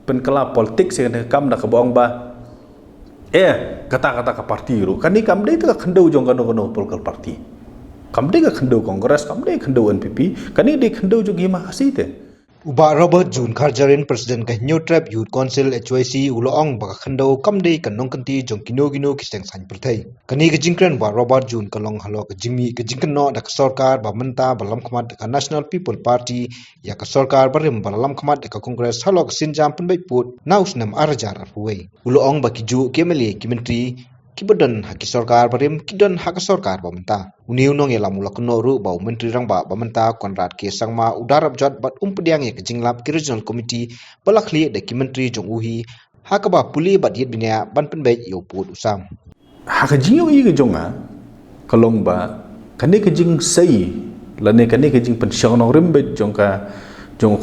penkala politik sing kam dak bong ba kata-kata ke parti ru kan ni kam dei ta khandau jong kano political party kam dei ka khandau kongres kam dei khandau NPP kan ni dei khandau jong hima khasi te Uba Robert Jun Kharjarin President ka New Trap Youth Council HYC uloong baka khandau kamdei kanong kanti jong kino kiseng san perthai kani ka jingkran ba Robert Jun kalong halo ka jingmi ka jingkano da ka sarkar ba menta balam khamat ka National People Party ya ka sarkar barim balam khamat ka Congress halo ka sinjam penbai put naus nam arajar huwei uloong ba kiju kemeli kimentri kibadan haki sarkar barim kidan hak sarkar ba menta uniu nong ya lamula kuno ru ba menteri rang ba menta Konrad ke sangma udarap jot bat pediang ya kejinglap ki regional committee balakli de kimentri jong uhi hakaba puli bat yet binia ban penbai yo put usam hak jingo i ke jonga kalong ba kani ke jing sei lane kani ke jing pensiong nong rimbe jong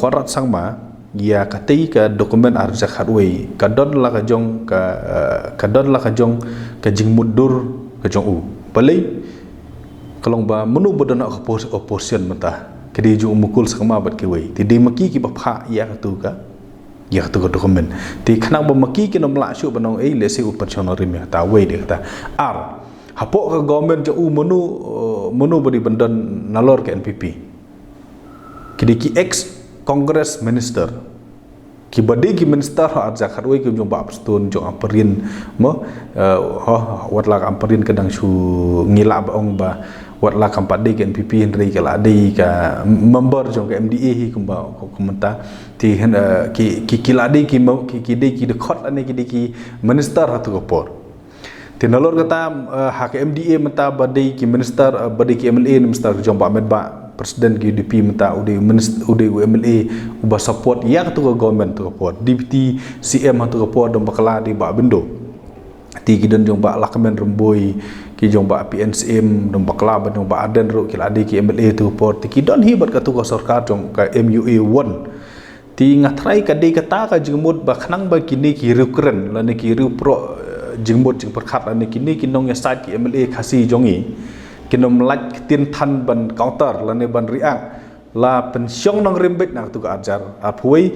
Konrad sangma ya katai ka dokumen arja kharwei ka don la ka jong ka jing mudur ka jong u balai kalong ba menu bodana opposition mata kedi jong mukul sakma bat ki wei ti de maki ki ba pha ya ka dokumen ti khanang ba maki ki nom la shu banong lese opposition rim ya ta wei de ta ar hapo ka government jong u menu bodi bandan nalor ke NPP kedi ki ex Congress Minister ki badi ki minister ha arja kharwei ki jong ba pstun jong amparin mo watla amparin kadang su ngila ba ong ba watla kampade ki NPP henry kala dei ka member jong ka MDA hi kumba komenta ti ki kiladi ki dei ki dekhot ane ki minister hatu kopor ti nalor kata hak MDA menta badi ki minister badi ki MLA minister jong ba med ba Presiden UDP minta udah UMLA ubah support ya tu ke government tu support DPT CM tu support dong bakala di bak bendo ti kidan jong bak lakmen remboi ki jong bak PNCM dong bakala dong bak aden ro kila adi ki MLA tu support ti kidan hibat ka tu ka sarkar jong ka MUA 1 ti ngatrai ka de kata ka jengmut ba khnang ba kini ki rukren la ne ki ru pro jengmut jeng perkhat la ne kini kinong ya sat ki MLA khasi jongi kinom laj tin than ban counter lane ban riang la pensiong nang rimbet nak tu ka ajar apoi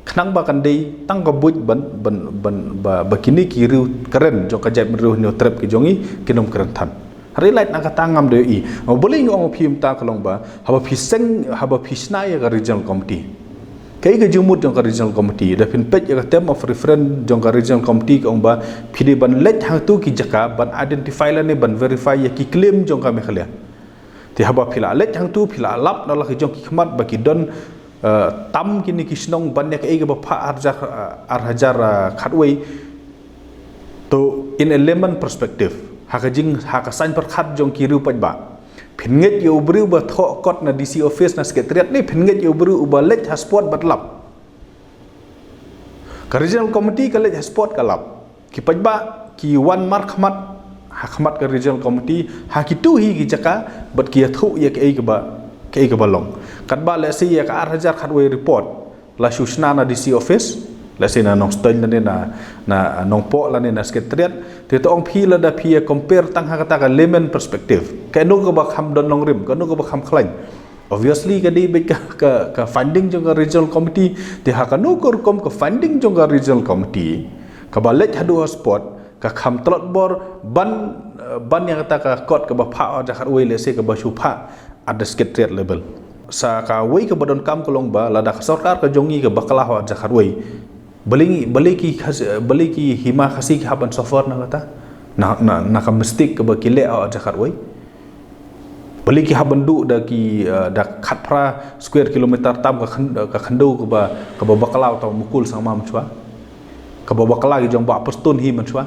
khnang ba kan dei tang ka buj ban kini kiru keren jong ka jai meru no trap ki jongi kinom keren than hari light nak tangam de i boleh ngong phim ta kalong ba haba phiseng haba phisna ya ka regional committee kai ka jumut jong ka regional committee da fin page ka term of reference jong ka regional committee ka ong ba phidi ban let hang tu ki jaka ban identify la ne ban verify ya ki claim jong ka me khalia ti haba phila let hang tu phila lap na la ki jong ki khmat ba ki don tam kini ki snong ban ya ka e ba pha hajar khatwei to in a layman perspective hakajing hakasan per khat jong ki ru paj ba phinget yo bru ba tho kot na DC office na secretariat ni phinget yo bru ba let hasport batlap ka regional committee ka let hasport kalap ki pajba ki one mark khmat hakmat ka regional committee hakitu hi ki jaka bat ki thu ya ke ke ba long kat ba le si ya ka 8000 khatwei report la sushna na DC office la sina nong style na nong po la na secretariat te to ong phi la da phi compare tang ha kata ka layman perspective ka no ka ba kham don nong rim ka no ka ba kham khlain obviously ka di ka funding jong ka regional committee te ha ka no ko kom ka funding jong ka regional committee ka ba let hadu spot ka kham tlot bor ban yang kata ka kot ka ba pha ja khat wei le se ka ba shu pha at the secretariat level sa ka wei ka badon kam kolong ba la da sarkar ka jongi ka bakala ha ja khat wei beli ki hima khasi ki haban safar na kata na ka mistik ke bakile a jakat wei beli ki haban du da ki da khatra square kilometer tam ka khandau ka ba bakala ta mukul sama mchwa ka ba bakala ki jong ba pastun hi mchwa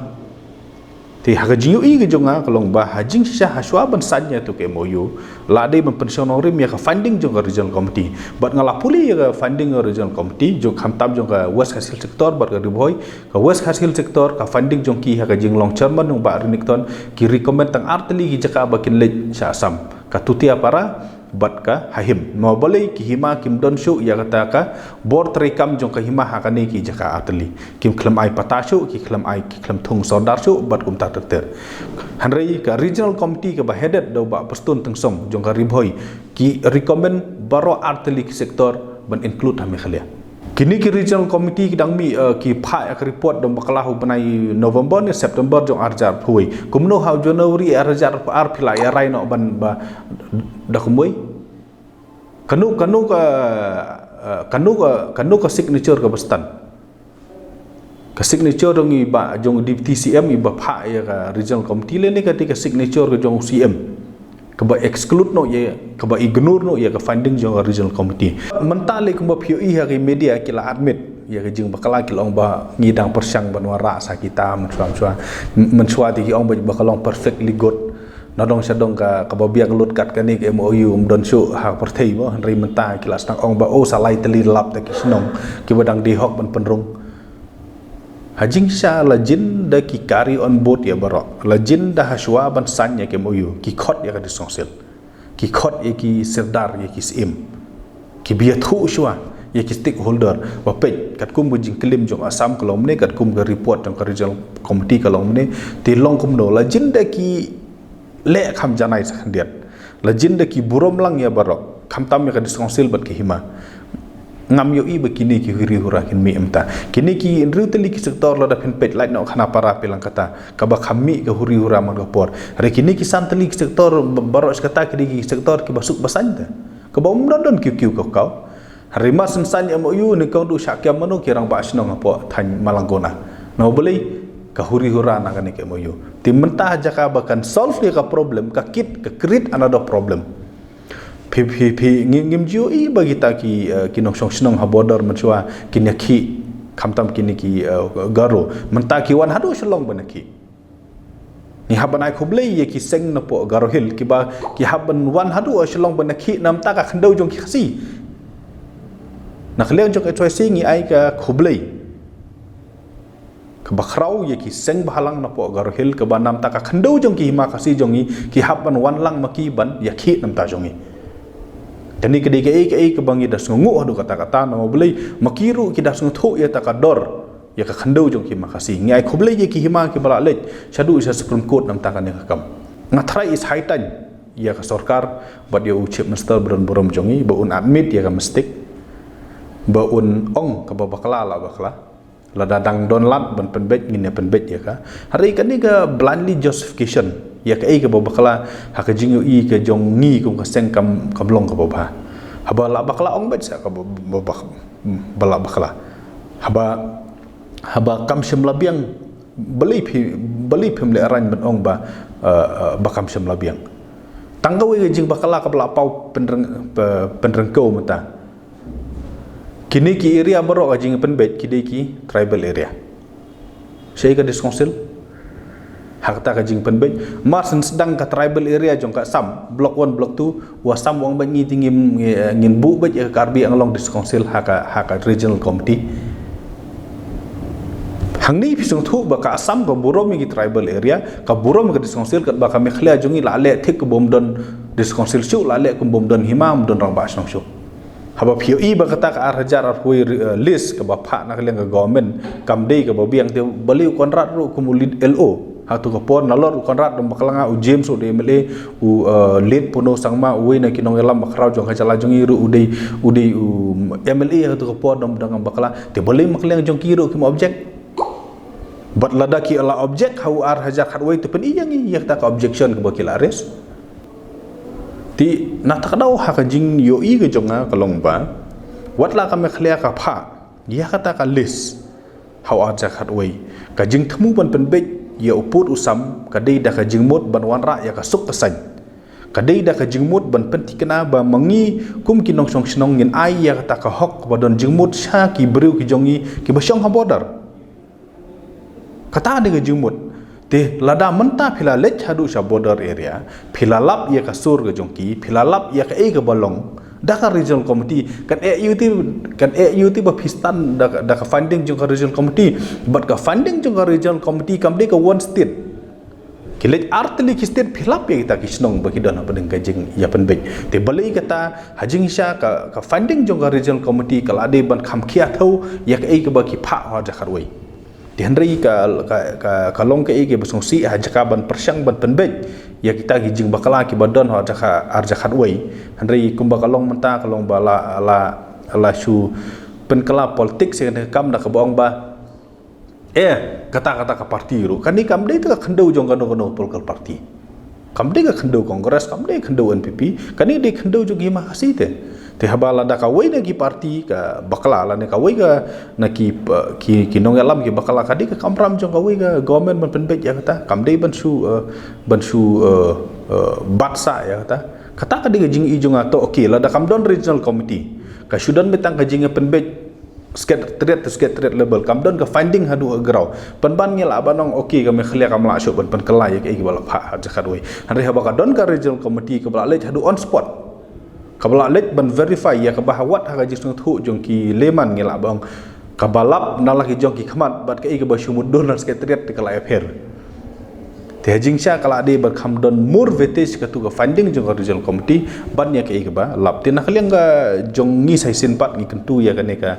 ti hagajiu i ki jonga kalong ba hajing sha haswa ban sanya tu ke moyu la dei ban pension rim ya ka funding jong ka regional committee bat ngala puli ya ka funding regional committee jong khamtam jong ka west hasil sector bat ka riboi ka west hasil sector ka funding jong ki ha ka jing long chairman jong ba rinikton ki recommend tang artli ki jaka ba kin lej sha asam ka tutia para bat ka hahim no boleh ki hima kim don shu ya kata ka bor trikam jong ka hima ha ka ni ki jaka artli kim klam ai patashu ki klam thung sodar shu bat kum ta ter hanrei ka regional committee ka ba headed do ba pastun teng som jong ka ribhoi ki recommend baro artli ki sector ban include ha me khalia Kini ki regional committee kidang mi ki phai ak report dom bakalahu benai November ni September jong arjar phui kumno hau Januari arjar ar philai rai no ban ba dakumoi kanu ka signature ka bastan ka signature dong i ba jong di TCM i ba phai ka regional committee le ni ka signature ka jong CM kaba exclude no ye kaba ignore no ye ka finding jong regional committee mentale kumba POE hari media kila admit ye ka jing bakala kilong ba ngidang persyang banwara sa kita mensua ti ong ba bakalong perfectly good nadong sadong ka biak lut kat kani ke MOU don su ha perthei bo ri menta kila stang ong ba o salai teli lap ta kisnong ki badang di hok ban penrung hajing sha lajin da ki carry on board ya barok lajin da haswa ban sanya ke MOU ki khot ya ka disongsil ki khot ya ki sirdar ya ki sim ki biat thu shwa ya ki stakeholder wa pe kat kum bujing kelim jong asam kalom ne kat kum ga report jong regional committee kalom ne ti long kum do lajin da ki le kham janai sakhandiat lajin da ki burom lang ya barok kham tam ya ka disongsil bat ki hima ngam yo i begini ki huri hura kin mi emta kini ki inru teli ki sektor la da pen pet light no khana para pelang kata ka ba khammi ke huri hura man por re kini ki san teli ki sektor baros kata ki sektor ki basuk basanta ka ba don ki kau hari mas san ya mo yu ni kau du syakya manu ki rang ba sno ngapo than malanggona no boleh ka huri hura na kan ke mo yu tim mentah jaka bakan solve ka problem ka kit ka create another problem PPP ngim jioi bagi ta ki kinong song snong ha border machua kinaki khamtam kiniki garo menta ki wan hadu shlong banaki ni habanai khoblei ye ki seng na po garo hil ki ba ki haban wan hadu shlong banaki nam ta ka khandau jong ki khasi nakhleang jong choi singi ai ka khoblei ka bakhrau ye ki seng bahalang na po garo hil ka ba nam ta ka khandau jong ki hima khasi jongi ki haban wan lang maki ban ya khi nam ta jongi kani kedi ke bangi das ngungu adu kata-kata nama boleh makiru ki das nguthu ya takador ya ka khandau jong ki makasi ngai khoblei ye ki hima ki bala lej shadu isa supreme court nam takan ya kam ngatrai is high time ya ka sarkar bad ya chief minister bron borom jongi ba un admit ya ka mistake ba un ong ka bakla la dadang don lat ban penbet ngine penbet ya ka hari kani ka blindly justification ya ka ai ka bakla ha ka jingu i ka jong ngi kum ka seng kam long ka ba haba la bakla ong bet sa ka bala bakla haba kam shim labiang beli phim le aran ban ong ba bakam shim labiang tanggawe ka jing bakla ka bala pau penreng ko mata kini ki area barok ka jing penbet ki tribal area saya ka diskonsil hakta ka jing penbet marsen sedang ka tribal area jong ka sam block 1 block 2 wa sam wang ban ngi tingim ngin bu bet ka karbi anglong diskonsil haka regional committee hangni pisung thu ba ka asam ka burom ngi tribal area ka burom ka diskonsil ka ba ka mekhlia jongi la le thik bom don diskonsil chu la le kum bom don himam don rang ba snong chu haba POE ba kata ka arhajar hui list ka ba pha na kaleng ka government kam dei ka ba biang te baliu kontrak ru kumulid LO hatu ka por nalor kontrak dom bakalanga u James u DMLA u lead pono sangma uwe na kinong elam bakrau jong kacala jong iru udei u MLA hatu ka por dom dang bakala te boleh makleng jong kiru kim object bat lada ki ala object hau arhajar khatwai te pen iyangi yak ta ka objection ka bakila arrest ti natakdaw ha ka jing yo i ke jonga kalong ba watla ka mekhlia ka pha ya kata ka list how aja khat wei ka jing thmu ban pen bet ya uput usam ka dei da ka jing mot ban wan ra ya ka suk kasan ka dei da ka jing mot ban pen tikna ba mangi kum ki nong song snong ngin ai ya kata ka hok ba don jing mot sha ki breu ki jongi ki ba shong ha border kata de ka jing mot te lada menta phila lech hadu sha border area phila lap ya ka sur ga jongki phila lap ya ka e ga balong da ka regional committee kan AUT ba pistan da ka funding jong ka regional committee but ka funding jong ka regional committee kam de ka one state kilet artli ki state phila pe ta ki snong ba ki don apa deng ka jing ya pen be te balai kata hajing sha ka funding jong ka regional committee kala de ban kham khia thau ya ka e ga ba ki pha ha ja kharwai dihandrai ka long ke ege basongsi ha jakaban persyang ban penbet ya kita gijing bakala ki badon ha jaka arjakat wei handrai kumba kalong menta kalong bala ala shu penkela politik sehingga kam dah kebong ba kata-kata ke parti ru kan ni kam dei tak khendau jong kano political party kam dei ka khendau kongres kam dei khendau NPP kan ni dei khendau jong hima kasih te habala da ka wei nagi parti ka bakla la ne ka wei ga na ki nong alam ki bakla ka di ka kamram jong ka wei ga government man penbek ya kata kam dei ban su batsa ya kata ka di ga jing i jong ato okey la da kam don regional committee ka sudan metang ka jing penbek secretariat level kam don ka finding hadu agrau penban ngel abanong okey kami khlia kam la syuk ban kelai ke bala pha jakat wei hari haba ka don ka regional committee ka bala lej hadu on spot kabala lek ban verify ya kabahawat ha gaji sung thu jong ki leman ngela bang kabalap nalaki jong ki khamat bat ke ba shumud don sekretariat te kala affair te jing sha kala de bar kham don mur vetage ka tu ka funding jong regional committee ban ya ke ba lap te nakhleng ga jong ngi sai sin pat ngi kentu ya kane ka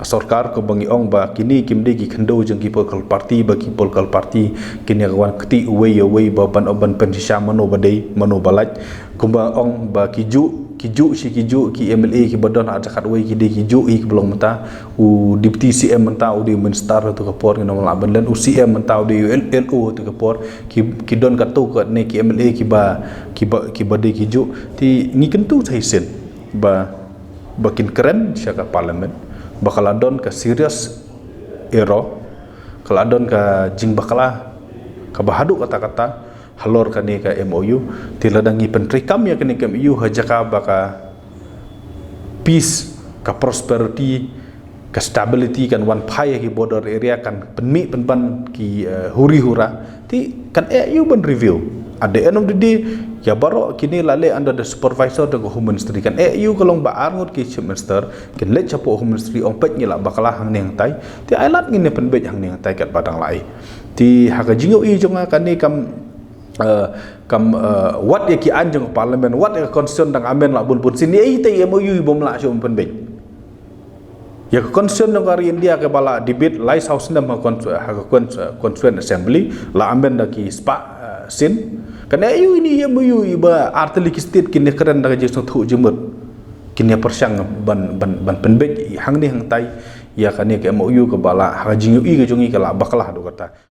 sarkar ko bangi ong ba kini kimde ki khando jong ki political party ba ki political party kini kawan keti away ba ban oban pensha mano badai mano balaj kumba ong ba kiju ki MLA ki badon ha jakat wei ki de ki ju ki belong mata u deputy CM menta u di minister tu ka por ngom la ban len u CM menta u di LO tu ka por ki don ka tu ka ne ki MLA ki ba de ki ju ti ngi kentu sai sen ba bakin keren syaka parlimen bakala don ka serious ero kala don ka jing bakala ka bahadu kata-kata halor kani ka MOU tiladangi pentrikam ya kani ka MOU hajaka baka peace ka prosperity ka stability kan one pai ki border area kan penmi penban ki huri hura ti kan EU ban review at the end of the day ya baro kini lale under the supervisor de home ministry kan EU kalong ba arngut ki chief minister kan let chapo home ministry ong pet ngila bakala hang neng tai ti ailat ngine penbet hang neng tai kat badang lai ti haka jingo i jonga kani wat ya ki anjung parlimen wat ya concern dang amen la bun sini ai tai MOU bom la syum pen bek ya concern dang kari India ke bala debate light house nam ha constituent assembly la amen da ki spa sin kan EU ini MOU ba arteli ki state kin keren da je so thu jemut kin ya persyang ban pen bek hang ni hang tai ya kan ya MOU ke bala ha jingu i ke jongi ke la baklah do kata